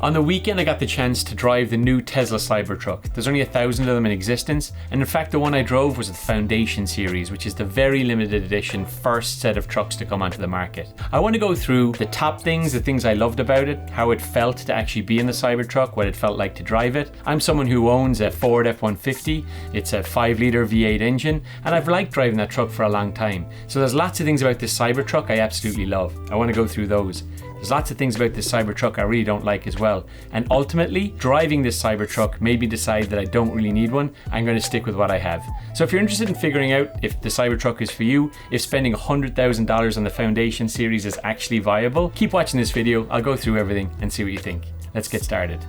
On the weekend, I got the chance to drive the new Tesla Cybertruck. There's only 1,000 of them in existence, and in fact the one I drove was the Foundation series, which is the very limited edition first set of trucks to come onto the market. I want to go through the top things, the things I loved about it, how it felt to actually be in the Cybertruck, what it felt like to drive it. I'm someone who owns a Ford F150. It's a 5-litre V8 engine, and I've liked driving that truck for a long time. So there's lots of things about this Cybertruck I absolutely love. I want to go through those. There's lots of things about this Cybertruck I really don't like as well. And ultimately, driving this Cybertruck made me decide that I don't really need one. I'm going to stick with what I have. So if you're interested in figuring out if the Cybertruck is for you, if spending $100,000 on the Foundation series is actually viable, keep watching this video. I'll go through everything and see what you think. Let's get started.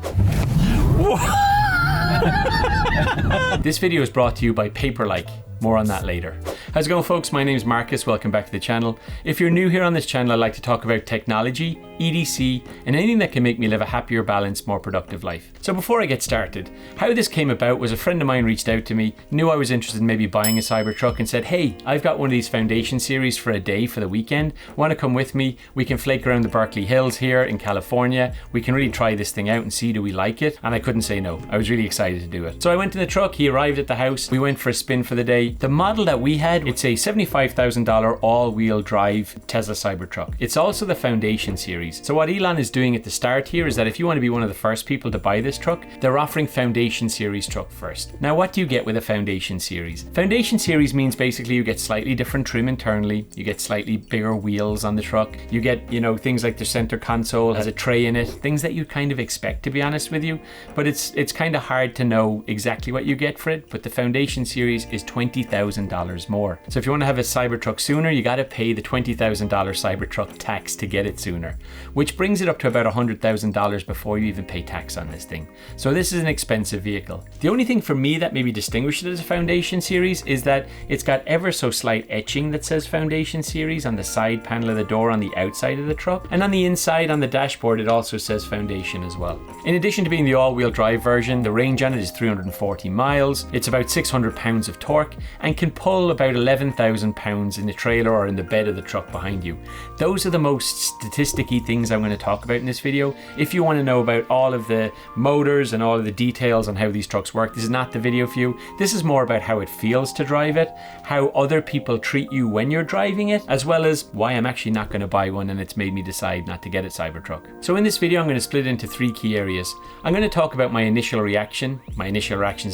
This video is brought to you by Paperlike. More on that later. How's it going, folks? My name is Marcus. Welcome back to the channel. If you're new here on this channel, I like to talk about technology, EDC, and anything that can make me live a happier, balanced, more productive life. So before I get started, how this came about was a friend of mine reached out to me, knew I was interested in maybe buying a Cybertruck, and said, hey, I've got one of these Foundation series for a day for the weekend. Want to come with me? We can flake around the Berkeley Hills here in California. We can really try this thing out and see, do we like it? And I couldn't say no. I was really excited to do it. So I went in the truck, he arrived at the house, we went for a spin for the day. The model that we had, it's a $75,000 all-wheel drive Tesla Cybertruck. It's also the Foundation series. So what Elon is doing at the start here is that if you want to be one of the first people to buy this truck, they're offering Foundation series truck first. Now, what do you get with a Foundation series? Foundation series means basically you get slightly different trim internally, you get slightly bigger wheels on the truck, you get, things like the center console has a tray in it, things that you kind of expect, to be honest with you, but it's kind of hard to know exactly what you get for it. But the Foundation series is $20,000 more. So if you want to have a Cybertruck sooner, you got to pay the $20,000 Cybertruck tax to get it sooner, which brings it up to about $100,000 before you even pay tax on this thing. So this is an expensive vehicle. The only thing for me that maybe distinguishes it as a Foundation series is that it's got ever so slight etching that says Foundation series on the side panel of the door on the outside of the truck, and on the inside on the dashboard it also says Foundation as well. In addition to being the all-wheel drive version, the range on it is 340 miles, it's about 600 pounds of torque, and can pull about 11,000 pounds in the trailer or in the bed of the truck behind you. Those are the most statisticky things I'm going to talk about in this video. If you want to know about all of the motors and all of the details on how these trucks work, this is not the video for you. This is more about how it feels to drive it, how other people treat you when you're driving it, as well as why I'm actually not going to buy one and it's made me decide not to get a Cybertruck. So in this video, I'm going to split it into 3 key areas. I'm going to talk about my initial reactions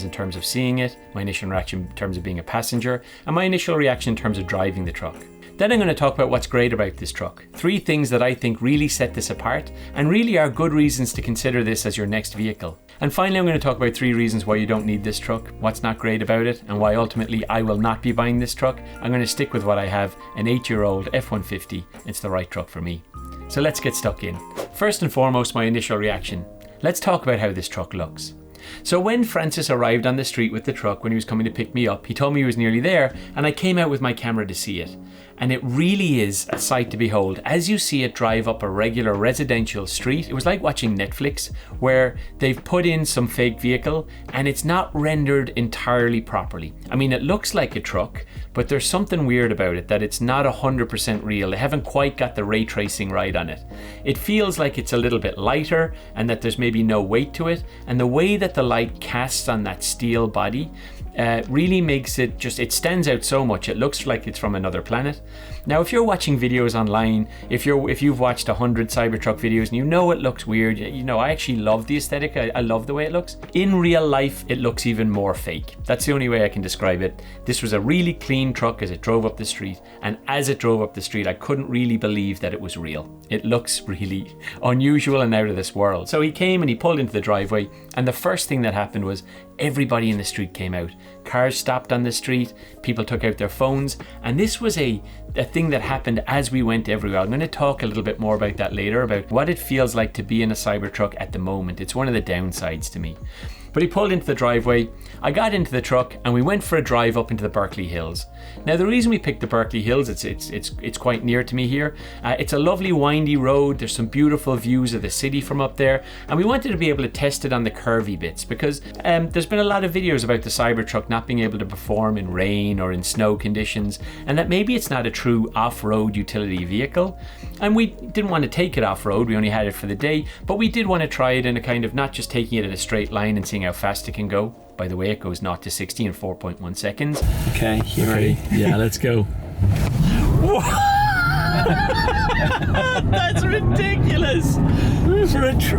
in terms of seeing it, my initial reaction in terms of being a passenger, and my initial reaction in terms of driving the truck. Then I'm going to talk about what's great about this truck. 3 things that I think really set this apart and really are good reasons to consider this as your next vehicle. And finally, I'm going to talk about 3 reasons why you don't need this truck, what's not great about it, and why ultimately I will not be buying this truck. I'm going to stick with what I have, an 8-year-old F150. It's the right truck for me. So let's get stuck in. First and foremost, my initial reaction. Let's talk about how this truck looks. So when Francis arrived on the street with the truck when he was coming to pick me up, he told me he was nearly there, and I came out with my camera to see it. And it really is a sight to behold. As you see it drive up a regular residential street, it was like watching Netflix, where they've put in some fake vehicle and it's not rendered entirely properly. I mean, it looks like a truck, but there's something weird about it, that it's not 100% real. They haven't quite got the ray tracing right on it. It feels like it's a little bit lighter and that there's maybe no weight to it. And the way that the light casts on that steel body really makes it it stands out so much. It looks like it's from another planet. Now, if you're watching videos online, if you've watched 100 Cybertruck videos and you know it looks weird, I actually love the aesthetic. I love the way it looks. In real life, it looks even more fake. That's the only way I can describe it. This was a really clean truck as it drove up the street, and as it drove up the street, I couldn't really believe that it was real. It looks really unusual and out of this world. So he came and he pulled into the driveway, and the first thing that happened was everybody in the street came out. Cars stopped on the street, people took out their phones, and this was a thing that happened as we went everywhere. I'm going to talk a little bit more about that later, about what it feels like to be in a Cybertruck at the moment. It's one of the downsides to me. But he pulled into the driveway, I got into the truck, and we went for a drive up into the Berkeley Hills. Now the reason we picked the Berkeley Hills, it's quite near to me here. It's a lovely windy road, there's some beautiful views of the city from up there, and we wanted to be able to test it on the curvy bits because there's been a lot of videos about the Cybertruck not being able to perform in rain or in snow conditions, and that maybe it's not a true off-road utility vehicle. And we didn't want to take it off-road, we only had it for the day, but we did want to try it in a kind of not just taking it in a straight line and seeing how fast it can go. By the way, it goes 0 to 60 in 4.1 seconds. Okay, you ready? Yeah, let's go. That's ridiculous!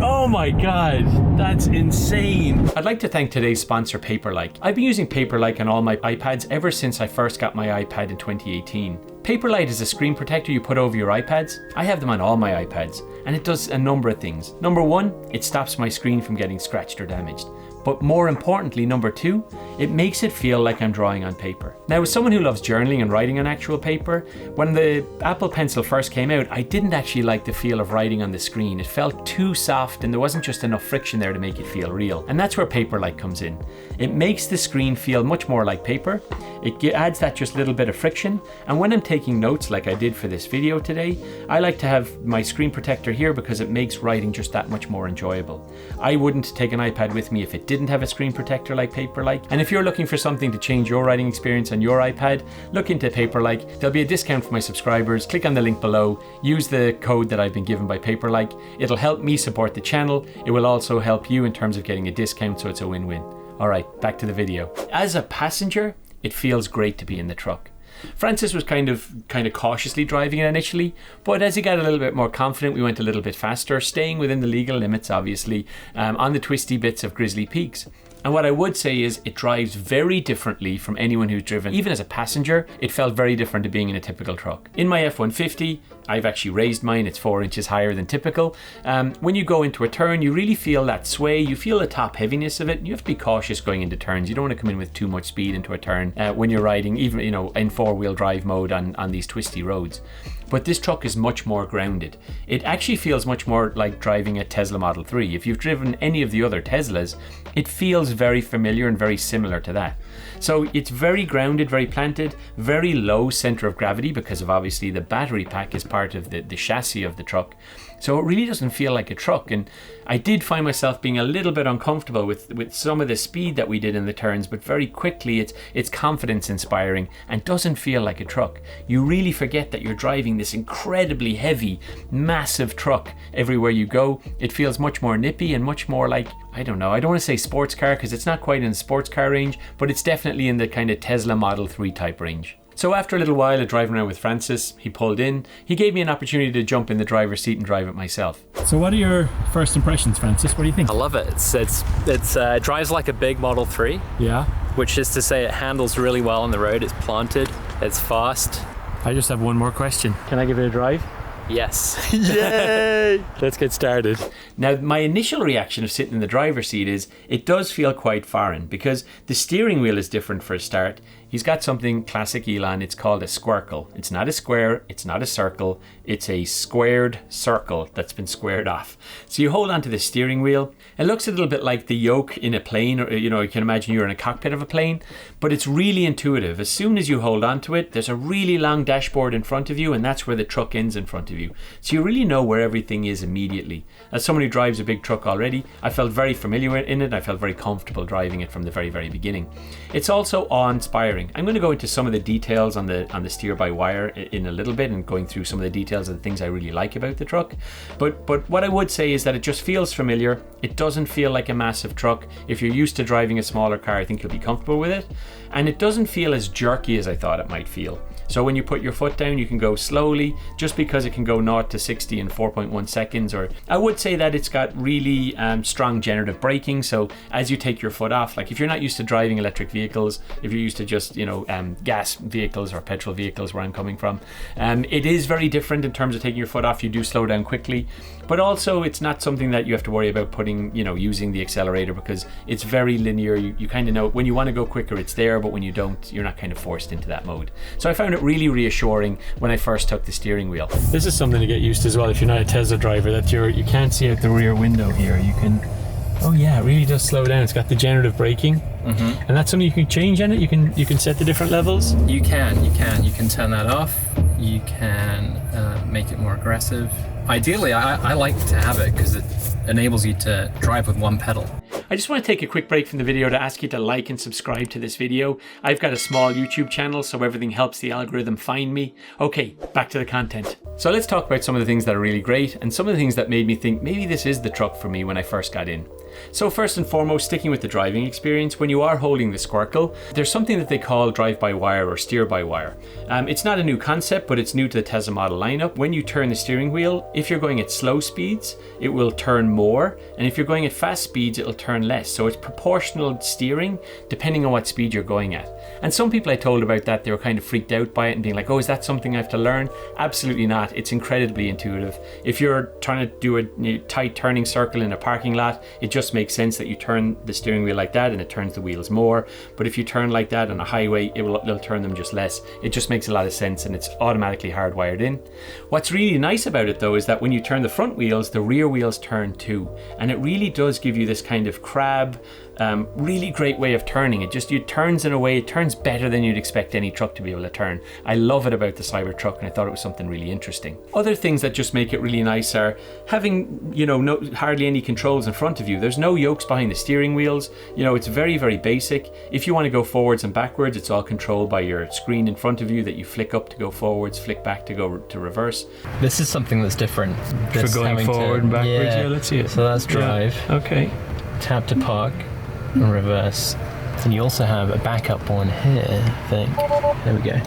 Oh my god, that's insane. I'd like to thank today's sponsor, Paperlike. I've been using Paperlike on all my iPads ever since I first got my iPad in 2018. Paperlike is a screen protector you put over your iPads. I have them on all my iPads, and it does a number of things. Number one, it stops my screen from getting scratched or damaged. But more importantly, number two, it makes it feel like I'm drawing on paper. Now, as someone who loves journaling and writing on actual paper, when the Apple Pencil first came out, I didn't actually like the feel of writing on the screen. It felt too soft and there wasn't just enough friction there to make it feel real. And that's where Paperlike comes in. It makes the screen feel much more like paper. It adds that just little bit of friction. And when I'm taking notes like I did for this video today, I like to have my screen protector here because it makes writing just that much more enjoyable. I wouldn't take an iPad with me if it didn't have a screen protector like Paperlike. And if you're looking for something to change your writing experience on your iPad, look into Paperlike. There'll be a discount for my subscribers. Click on the link below. Use the code that I've been given by Paperlike. It'll help me support the channel. It will also help you in terms of getting a discount, so it's a win-win. All right, back to the video. As a passenger, it feels great to be in the truck. Francis was kind of cautiously driving it initially, but as he got a little bit more confident, we went a little bit faster, staying within the legal limits, obviously, on the twisty bits of Grizzly Peaks. And what I would say is it drives very differently from anyone who's driven. Even as a passenger, it felt very different to being in a typical truck. In my F150, I've actually raised mine, it's 4 inches higher than typical. When you go into a turn, you really feel that sway, you feel the top heaviness of it. You have to be cautious going into turns. You don't want to come in with too much speed into a turn when you're riding, even in four-wheel drive mode on these twisty roads. But this truck is much more grounded. It actually feels much more like driving a Tesla Model 3. If you've driven any of the other Teslas, it feels very familiar and very similar to that. So it's very grounded, very planted, very low center of gravity because of obviously the battery pack is part of the chassis of the truck. So it really doesn't feel like a truck. And I did find myself being a little bit uncomfortable with some of the speed that we did in the turns, but very quickly it's confidence inspiring and doesn't feel like a truck. You really forget that you're driving this incredibly heavy, massive truck everywhere you go. It feels much more nippy and much more like, I don't know, I don't want to say sports car because it's not quite in the sports car range, but it's definitely in the kind of Tesla Model 3 type range. So after a little while of driving around with Francis, he pulled in. He gave me an opportunity to jump in the driver's seat and drive it myself. So what are your first impressions, Francis? What do you think? I love it. It drives like a big Model 3. Yeah. Which is to say it handles really well on the road. It's planted, it's fast. I just have one more question. Can I give it a drive? Yes. Yay! Let's get started. Now, my initial reaction of sitting in the driver's seat is it does feel quite foreign because the steering wheel is different for a start. He's got something classic Elon, it's called a squircle. It's not a square, it's not a circle, it's a squared circle that's been squared off. So you hold onto the steering wheel. It looks a little bit like the yoke in a plane, or you can imagine you're in a cockpit of a plane, but it's really intuitive. As soon as you hold onto it, there's a really long dashboard in front of you, and that's where the truck ends in front of you. So you really know where everything is immediately. As someone who drives a big truck already, I felt very familiar in it. I felt very comfortable driving it from the very, very beginning. It's also awe-inspiring. I'm going to go into some of the details on the steer-by-wire in a little bit and going through some of the details of the things I really like about the truck. But what I would say is that it just feels familiar. It doesn't feel like a massive truck. If you're used to driving a smaller car, I think you'll be comfortable with it. And it doesn't feel as jerky as I thought it might feel. So when you put your foot down, you can go slowly, just because it can go 0 to 60 in 4.1 seconds. Or I would say that it's got really strong generative braking. So as you take your foot off, like if you're not used to driving electric vehicles, if you're used to just gas vehicles or petrol vehicles, where I'm coming from, it is very different in terms of taking your foot off. You do slow down quickly, but also it's not something that you have to worry about putting, using the accelerator, because it's very linear. You kind of know when you want to go quicker, it's there, but when you don't, you're not kind of forced into that mode. So I found it really reassuring when I first took the steering wheel. This is something to get used to as well if you're not a Tesla driver, that you can't see out the rear window here. You can Oh yeah, it really does slow down. It's got degenerative braking, and that's something you can change in it. You can set the different levels. You can turn that off. You can make it more aggressive. Ideally, I like to have it because it enables you to drive with one pedal. I just want to take a quick break from the video to ask you to like and subscribe to this video. I've got a small YouTube channel, so everything helps the algorithm find me. Okay, back to the content. So let's talk about some of the things that are really great and some of the things that made me think maybe this is the truck for me when I first got in. So first and foremost, sticking with the driving experience, when you are holding the Squircle, there's something that they call drive-by-wire or steer-by-wire. It's not a new concept, but it's new to the Tesla model lineup. When you turn the steering wheel, if you're going at slow speeds, it will turn more, and if you're going at fast speeds, it'll turn less. So it's proportional steering depending on what speed you're going at. And some people I told about that, they were kind of freaked out by it and being like, oh, is that something I have to learn? Absolutely not. It's incredibly intuitive. If you're trying to do a tight turning circle in a parking lot, it just makes sense that you turn the steering wheel like that and it turns the wheels more. But if you turn like that on a highway, it'll turn them just less. It just makes a lot of sense and it's automatically hardwired in. What's really nice about it though is that when you turn the front wheels, the rear wheels turn too. And it really does give you this kind of crab, really great way of turning. It turns in a way, it turns better than you'd expect any truck to be able to turn. I love it about the Cybertruck and I thought it was something really interesting. Other things that just make it really nice are having, hardly any controls in front of you. There's no yokes behind the steering wheels. It's very, very basic. If you want to go forwards and backwards, it's all controlled by your screen in front of you that you flick up to go forwards, flick back to go to reverse. This is something that's different. For going forward and backwards, yeah, let's see it. So that's drive. Yeah. Okay. Tap to park and reverse. And you also have a backup one here, I think. There we go.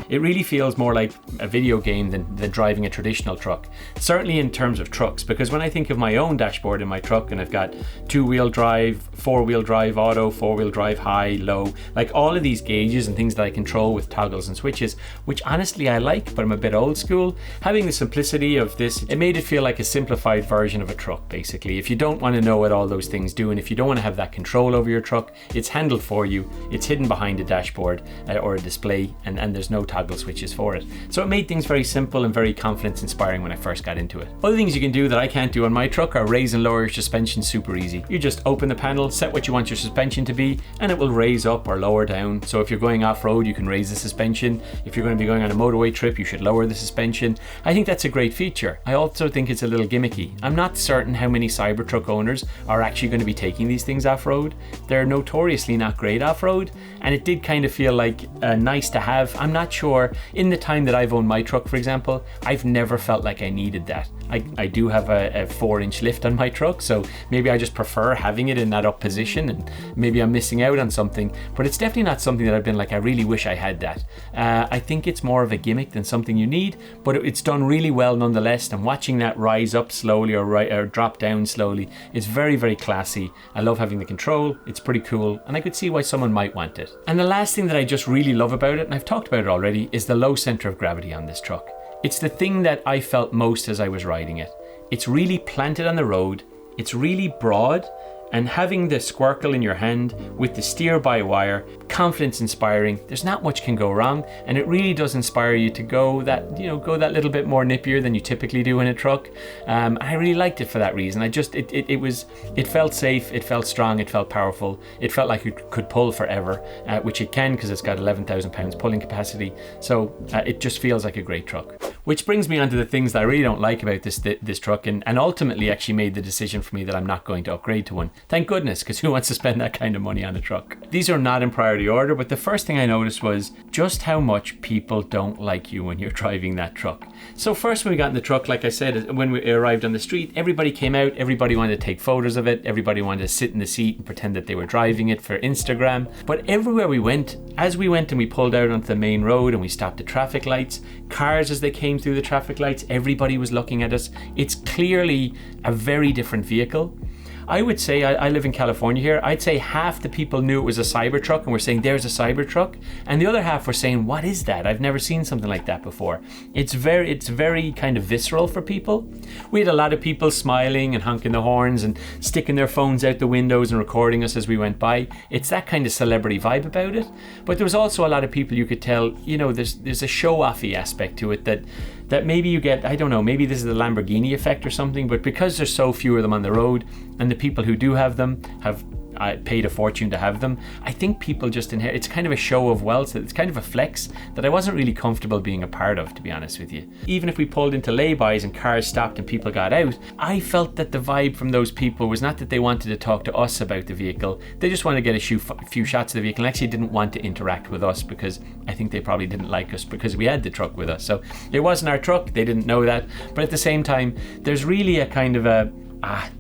It really feels more like a video game than driving a traditional truck. Certainly in terms of trucks, because when I think of my own dashboard in my truck and I've got 2-wheel drive, 4-wheel drive auto, 4-wheel drive high, low, like all of these gauges and things that I control with toggles and switches, which honestly I like, but I'm a bit old school. Having the simplicity of this, it made it feel like a simplified version of a truck, basically. If you don't want to know what all those things do, and if you don't want to have that control over your truck, it's handled for you, it's hidden behind a dashboard or a display, and there's no toggle switches for it. So it made things very simple and very confidence inspiring when I first got into it. Other things you can do that I can't do on my truck are raise and lower your suspension super easy. You just open the panel, set what you want your suspension to be, and it will raise up or lower down. So if you're going off-road, you can raise the suspension. If you're going to be going on a motorway trip, you should lower the suspension. I think that's a great feature. I also think it's a little gimmicky. I'm not certain how many Cybertruck owners are actually going to be taking these things off-road. They're notoriously not great off-road, and it did kind of feel like nice to have. I'm not sure. In the time that I've owned my truck, for example, I've never felt like I needed that. I do have a 4-inch lift on my truck, so maybe I just prefer having it in that up position, and maybe I'm missing out on something, but it's definitely not something that I've been like, I really wish I had that. I think it's more of a gimmick than something you need, but it's done really well nonetheless, and watching that rise up slowly or drop down slowly is very, very classy. I love having the control, it's pretty cool, and I could see why someone might want it. And the last thing that I just really love about it, and I've talked about it already, is the low center of gravity on this truck. It's the thing that I felt most as I was riding it. It's really planted on the road, it's really broad, and having the Squircle in your hand with the steer-by-wire, confidence inspiring. There's not much can go wrong, and it really does inspire you to go that little bit more nippier than you typically do in a truck. I really liked it for that reason. It felt safe, it felt strong, it felt powerful, it felt like it could pull forever, which it can because it's got 11,000 pounds pulling capacity. So it just feels like a great truck. Which brings me on to the things that I really don't like about this truck, and ultimately actually made the decision for me that I'm not going to upgrade to one. Thank goodness, because who wants to spend that kind of money on a truck? These are not in priority order, but the first thing I noticed was just how much people don't like you when you're driving that truck. So first when we got in the truck, like I said, when we arrived on the street, everybody came out, everybody wanted to take photos of it, everybody wanted to sit in the seat and pretend that they were driving it for Instagram. But everywhere we went, as we went and we pulled out onto the main road and we stopped at traffic lights, cars as they came through the traffic lights, everybody was looking at us. It's clearly a very different vehicle. I would say, I live in California here, I'd say half the people knew it was a Cybertruck and were saying there's a Cybertruck, and the other half were saying what is that? I've never seen something like that before. It's very kind of visceral for people. We had a lot of people smiling and honking the horns and sticking their phones out the windows and recording us as we went by. It's that kind of celebrity vibe about it. But there was also a lot of people you could tell, there's a show-offy aspect to it that that maybe you get, I don't know, maybe this is the Lamborghini effect or something, but because there's so few of them on the road and the people who do have them have paid a fortune to have them, I think people just inherit. It's kind of a show of wealth. It's kind of a flex that I wasn't really comfortable being a part of, to be honest with you. Even if we pulled into laybys and cars stopped and people got out, I felt that the vibe from those people was not that they wanted to talk to us about the vehicle. They just wanted to get a few shots of the vehicle and actually didn't want to interact with us, because I think they probably didn't like us because we had the truck with us. So it wasn't our truck. They didn't know that. But at the same time, there's really a kind of a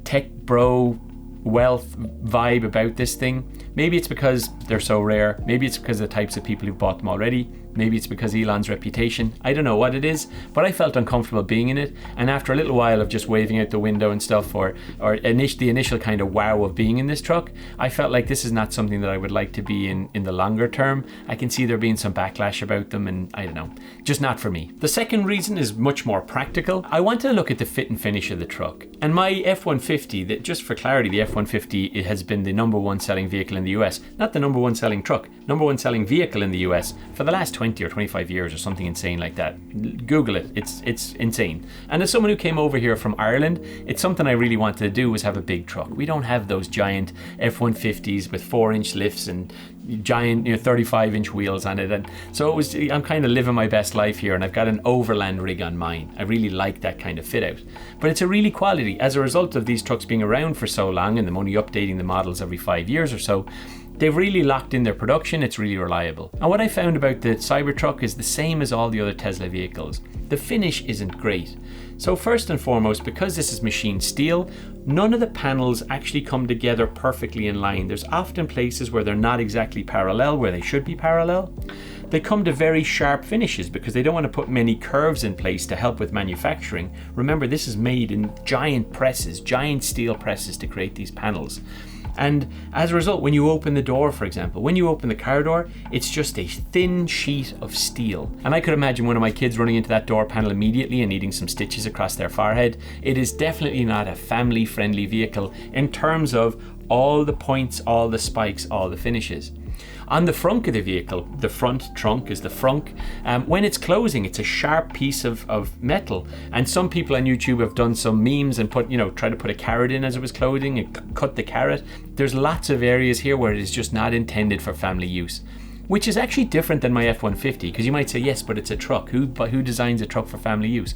tech bro wealth vibe about this thing. Maybe it's because they're so rare. Maybe it's because of the types of people who've bought them already. Maybe it's because Elon's reputation. I don't know what it is, but I felt uncomfortable being in it. And after a little while of just waving out the window and stuff, or the initial kind of wow of being in this truck, I felt like this is not something that I would like to be in the longer term. I can see there being some backlash about them, and I don't know, just not for me. The second reason is much more practical. I wanted to look at the fit and finish of the truck. And my F-150, that, just for clarity, the F-150, it has been the #1 selling vehicle in the US. Not the #1 selling truck, #1 selling vehicle in the US for the last 20 or 25 years or something insane like that. Google it. It's insane. And as someone who came over here from Ireland, it's something I really wanted to do, was have a big truck. We don't have those giant F-150s with 4-inch lifts and giant 35-inch wheels on it. And so I'm kind of living my best life here, and I've got an overland rig on mine. I really like that kind of fit out. But it's a really quality. As a result of these trucks being around for so long and them only updating the models every 5 years or so, they've really locked in their production. It's really reliable. And what I found about the Cybertruck is the same as all the other Tesla vehicles. The finish isn't great. So first and foremost, because this is machined steel, none of the panels actually come together perfectly in line. There's often places where they're not exactly parallel, where they should be parallel. They come to very sharp finishes because they don't want to put many curves in place to help with manufacturing. Remember, this is made in giant presses, giant steel presses to create these panels. And as a result, when you open the door, for example, when you open the car door, it's just a thin sheet of steel. And I could imagine one of my kids running into that door panel immediately and needing some stitches across their forehead. It is definitely not a family-friendly vehicle in terms of all the points, all the spikes, all the finishes. On the front of the vehicle, the front trunk is the frunk. When it's closing, it's a sharp piece of metal. And some people on YouTube have done some memes and try to put a carrot in as it was closing and cut the carrot. There's lots of areas here where it is just not intended for family use, which is actually different than my F-150, because you might say, yes, but it's a truck. Who designs a truck for family use?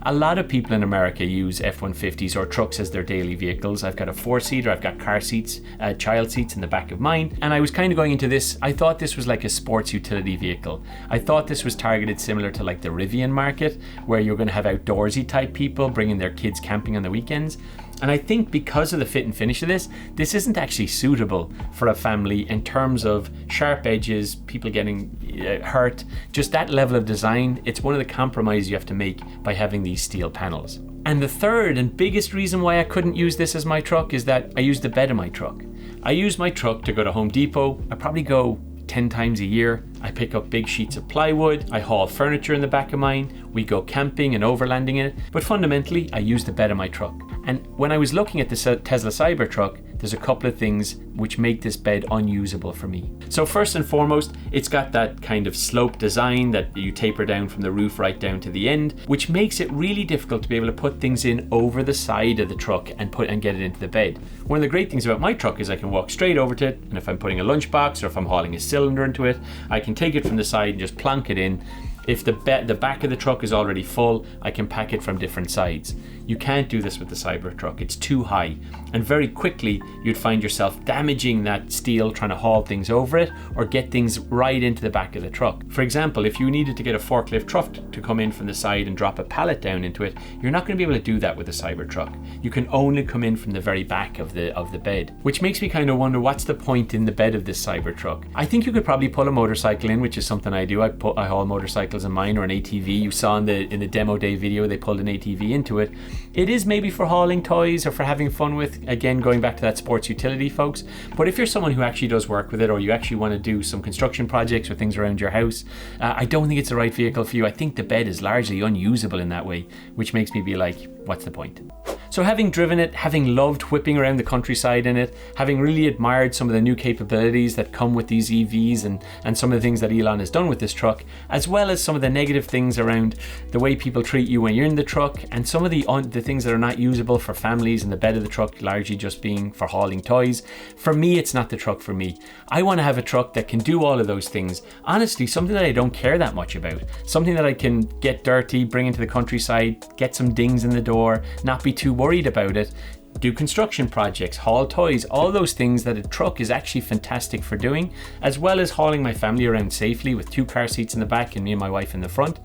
A lot of people in America use F-150s or trucks as their daily vehicles. I've got a 4-seater, I've got car seats, child seats in the back of mine. And I was kind of going into this, I thought this was like a sports utility vehicle. I thought this was targeted similar to like the Rivian market, where you're going to have outdoorsy type people bringing their kids camping on the weekends. And I think because of the fit and finish of this isn't actually suitable for a family in terms of sharp edges, people getting hurt, just that level of design. It's one of the compromises you have to make by having these steel panels. And the third and biggest reason why I couldn't use this as my truck is that I use the bed of my truck. I use my truck to go to Home Depot. I probably go 10 times a year. I pick up big sheets of plywood, I haul furniture in the back of mine, we go camping and overlanding in it, but fundamentally I use the bed of my truck. And when I was looking at the Tesla Cybertruck, there's a couple of things which make this bed unusable for me. So first and foremost, it's got that kind of slope design that you taper down from the roof right down to the end, which makes it really difficult to be able to put things in over the side of the truck and get it into the bed. One of the great things about my truck is I can walk straight over to it, and if I'm putting a lunchbox or if I'm hauling a cylinder into it, I can take it from the side and just plonk it in. If the back of the truck is already full, I can pack it from different sides. You can't do this with the Cybertruck. It's too high. And very quickly, you'd find yourself damaging that steel trying to haul things over it or get things right into the back of the truck. For example, if you needed to get a forklift truck to come in from the side and drop a pallet down into it, you're not going to be able to do that with a Cybertruck. You can only come in from the very back of the bed, which makes me kind of wonder what's the point in the bed of this Cybertruck. I think you could probably pull a motorcycle in, which is something I do. I haul motorcycles in mine, or an ATV. You saw in the demo day video they pulled an ATV into it. It is maybe for hauling toys or for having fun with, again going back to that sports utility, folks. But if you're someone who actually does work with it, or you actually want to do some construction projects or things around your house, I don't think it's the right vehicle for you. I think the bed is largely unusable in that way, which makes me be like, what's the point? So having driven it, having loved whipping around the countryside in it, having really admired some of the new capabilities that come with these EVs and some of the things that Elon has done with this truck, as well as some of the negative things around the way people treat you when you're in the truck, and some of the things that are not usable for families, and the bed of the truck largely just being for hauling toys. For me, it's not the truck for me. I want to have a truck that can do all of those things. Honestly, something that I don't care that much about. Something that I can get dirty, bring into the countryside, get some dings in the door, not be too worried about it, do construction projects, haul toys, all those things that a truck is actually fantastic for doing, as well as hauling my family around safely with 2 car seats in the back and me and my wife in the front.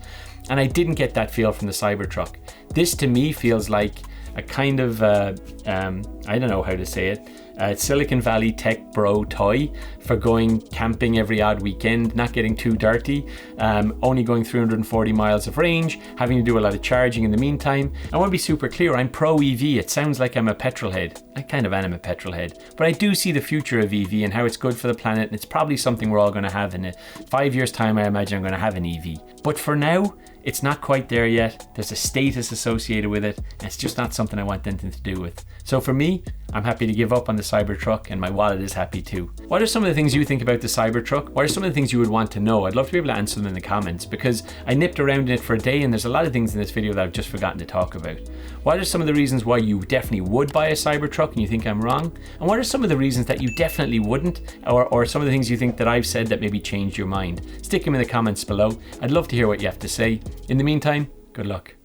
And I didn't get that feel from the Cybertruck. This to me feels like a kind of, I don't know how to say it, Silicon Valley tech bro toy for going camping every odd weekend, not getting too dirty, only going 340 miles of range, having to do a lot of charging in the meantime. I want to be super clear, I'm pro EV. It sounds like I'm a petrol head. I kind of am a petrol head, but I do see the future of EV and how it's good for the planet, and it's probably something we're all going to have in 5 years' time. I imagine I'm going to have an EV. But for now, it's not quite there yet. There's a status associated with it, and it's just not something I want anything to do with. So for me, I'm happy to give up on the Cybertruck, and my wallet is happy too. What are some of the things you think about the Cybertruck? What are some of the things you would want to know? I'd love to be able to answer them in the comments, because I nipped around in it for a day and there's a lot of things in this video that I've just forgotten to talk about. What are some of the reasons why you definitely would buy a Cybertruck and you think I'm wrong? And what are some of the reasons that you definitely wouldn't, or some of the things you think that I've said that maybe changed your mind? Stick them in the comments below. I'd love to hear what you have to say. In the meantime, good luck.